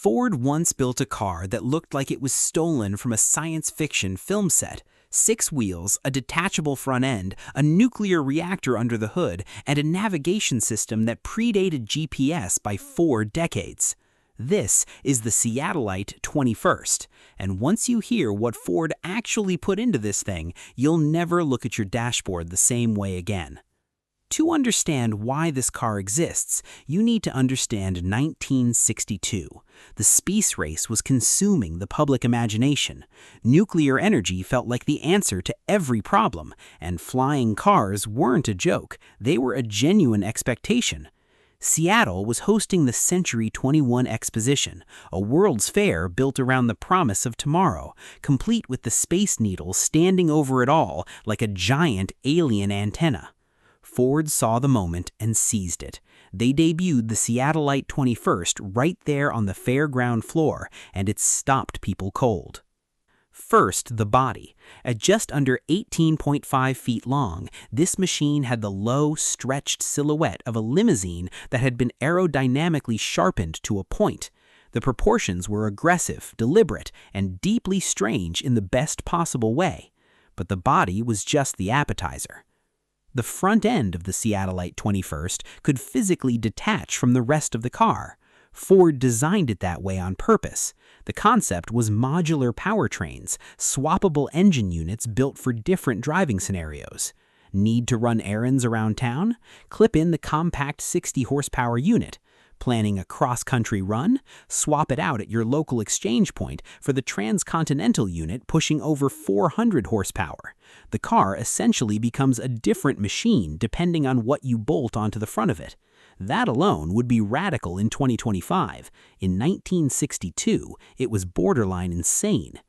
Ford once built a car that looked like it was stolen from a science fiction film set. 6 wheels, a detachable front end, a nuclear reactor under the hood, and a navigation system that predated GPS by 4 decades. This is the Seattle-ite XXI, and once you hear what Ford actually put into this thing, you'll never look at your dashboard the same way again. To understand why this car exists, you need to understand 1962. The space race was consuming the public imagination. Nuclear energy felt like the answer to every problem, and flying cars weren't a joke, they were a genuine expectation. Seattle was hosting the Century 21 Exposition, a World's Fair built around the promise of tomorrow, complete with the Space Needle standing over it all like a giant alien antenna. Ford saw the moment and seized it. They debuted the Seattle-ite XXI right there on the fairground floor, and it stopped people cold. First, the body. At just under 18.5 feet long, this machine had the low, stretched silhouette of a limousine that had been aerodynamically sharpened to a point. The proportions were aggressive, deliberate, and deeply strange in the best possible way. But the body was just the appetizer. The front end of the Seattle-ite XXI could physically detach from the rest of the car. Ford designed it that way on purpose. The concept was modular powertrains, swappable engine units built for different driving scenarios. Need to run errands around town? Clip in the compact 60-horsepower unit. Planning a cross-country run? Swap it out at your local exchange point for the transcontinental unit pushing over 400 horsepower. The car essentially becomes a different machine depending on what you bolt onto the front of it. That alone would be radical in 2025. In 1962, it was borderline insane.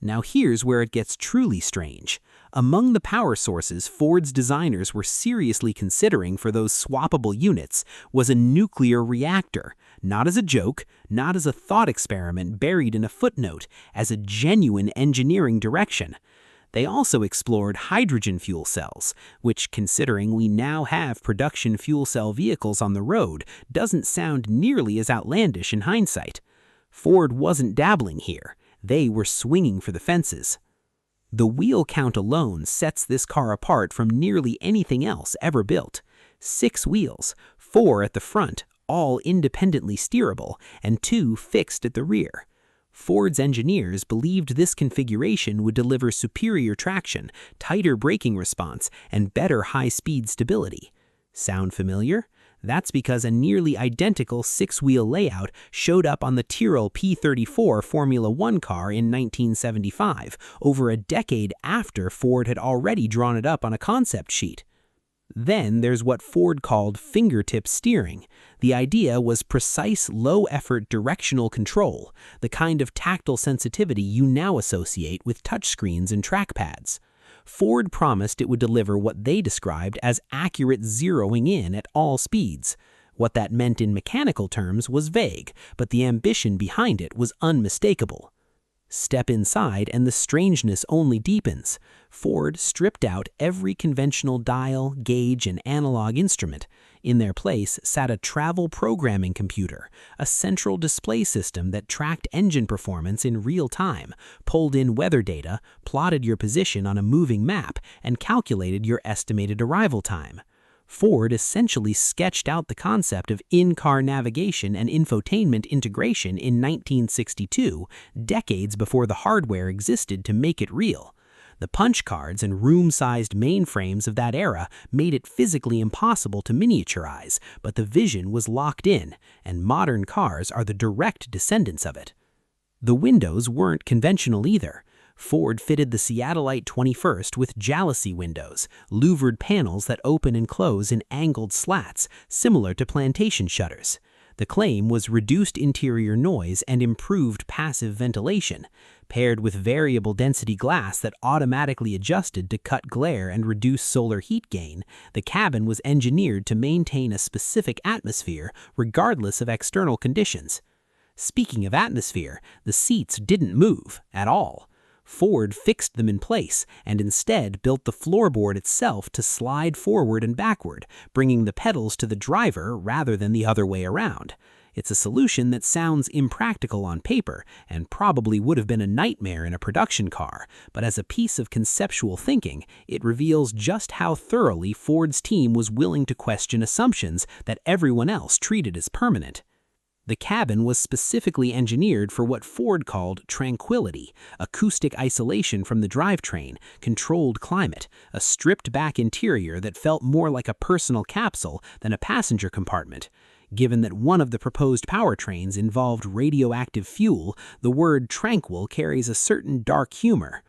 Now here's where it gets truly strange. Among the power sources Ford's designers were seriously considering for those swappable units was a nuclear reactor, not as a joke, not as a thought experiment buried in a footnote, as a genuine engineering direction. They also explored hydrogen fuel cells, which, considering we now have production fuel cell vehicles on the road, doesn't sound nearly as outlandish in hindsight. Ford wasn't dabbling here. They were swinging for the fences. The wheel count alone sets this car apart from nearly anything else ever built. 6 wheels, 4 at the front, all independently steerable, and 2 fixed at the rear. Ford's engineers believed this configuration would deliver superior traction, tighter braking response, and better high-speed stability. Sound familiar? That's because a nearly identical 6-wheel layout showed up on the Tyrrell P34 Formula One car in 1975, over a decade after Ford had already drawn it up on a concept sheet. Then there's what Ford called fingertip steering. The idea was precise, low-effort directional control, the kind of tactile sensitivity you now associate with touchscreens and trackpads. Ford promised it would deliver what they described as accurate zeroing in at all speeds. What that meant in mechanical terms was vague, but the ambition behind it was unmistakable. Step inside and the strangeness only deepens. Ford stripped out every conventional dial, gauge, and analog instrument. In their place sat a travel programming computer, a central display system that tracked engine performance in real time, pulled in weather data, plotted your position on a moving map, and calculated your estimated arrival time. Ford essentially sketched out the concept of in-car navigation and infotainment integration in 1962, decades before the hardware existed to make it real. The punch cards and room-sized mainframes of that era made it physically impossible to miniaturize, but the vision was locked in, and modern cars are the direct descendants of it. The windows weren't conventional either. Ford fitted the Seattle-ite XXI with jalousie windows, louvered panels that open and close in angled slats, similar to plantation shutters. The claim was reduced interior noise and improved passive ventilation. Paired with variable density glass that automatically adjusted to cut glare and reduce solar heat gain, the cabin was engineered to maintain a specific atmosphere regardless of external conditions. Speaking of atmosphere, the seats didn't move at all. Ford fixed them in place and instead built the floorboard itself to slide forward and backward, bringing the pedals to the driver rather than the other way around. It's a solution that sounds impractical on paper and probably would have been a nightmare in a production car, but as a piece of conceptual thinking, it reveals just how thoroughly Ford's team was willing to question assumptions that everyone else treated as permanent. The cabin was specifically engineered for what Ford called tranquility, acoustic isolation from the drivetrain, controlled climate, a stripped-back interior that felt more like a personal capsule than a passenger compartment. Given that one of the proposed powertrains involved radioactive fuel, the word tranquil carries a certain dark humor.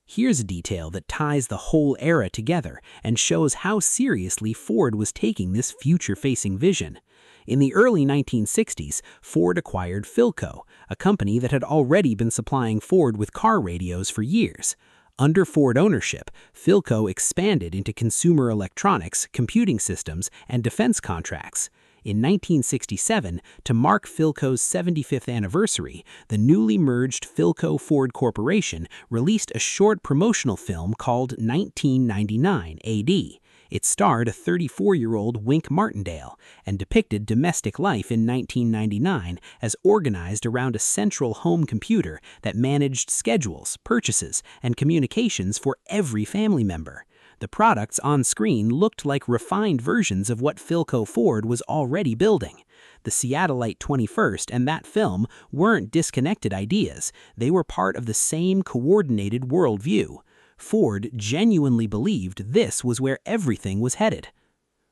Here's a detail that ties the whole era together and shows how seriously Ford was taking this future-facing vision. In the early 1960s, Ford acquired Philco, a company that had already been supplying Ford with car radios for years. Under Ford ownership, Philco expanded into consumer electronics, computing systems, and defense contracts. In 1967, to mark Philco's 75th anniversary, the newly merged Philco-Ford Corporation released a short promotional film called 1999 AD. It starred a 34-year-old Wink Martindale and depicted domestic life in 1999 as organized around a central home computer that managed schedules, purchases, and communications for every family member. The products on screen looked like refined versions of what Philco Ford was already building. The Seattle-ite XXI and that film weren't disconnected ideas, they were part of the same coordinated worldview. Ford genuinely believed this was where everything was headed.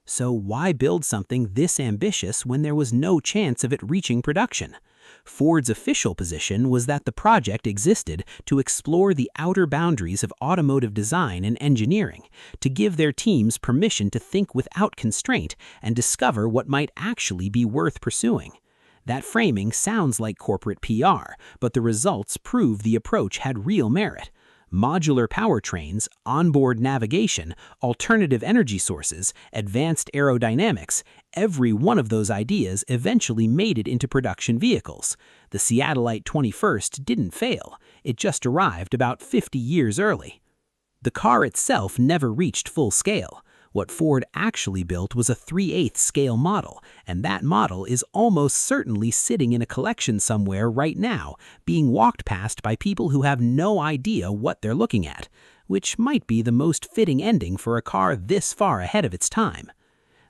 So why build something this ambitious when there was no chance of it reaching production? Ford's official position was that the project existed to explore the outer boundaries of automotive design and engineering, to give their teams permission to think without constraint and discover what might actually be worth pursuing. That framing sounds like corporate PR, but the results prove the approach had real merit. Modular powertrains, onboard navigation, alternative energy sources, advanced aerodynamics, every one of those ideas eventually made it into production vehicles. The Seattle-ite XXI didn't fail, it just arrived about 50 years early. The car itself never reached full scale. What Ford actually built was a 3/8 scale model, and that model is almost certainly sitting in a collection somewhere right now, being walked past by people who have no idea what they're looking at, which might be the most fitting ending for a car this far ahead of its time.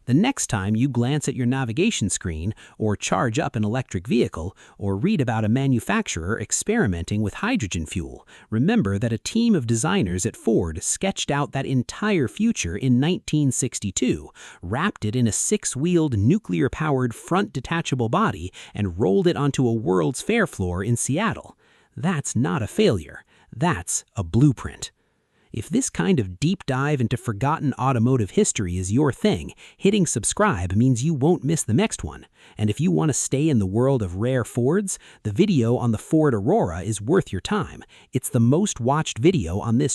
The next time you glance at your navigation screen, or charge up an electric vehicle, or read about a manufacturer experimenting with hydrogen fuel, remember that a team of designers at Ford sketched out that entire future in 1962, wrapped it in a 6-wheeled nuclear-powered front-detachable body, and rolled it onto a World's Fair floor in Seattle. That's not a failure. That's a blueprint. If this kind of deep dive into forgotten automotive history is your thing, hitting subscribe means you won't miss the next one. And if you want to stay in the world of rare Fords, the video on the Ford Aurora is worth your time. It's the most watched video on this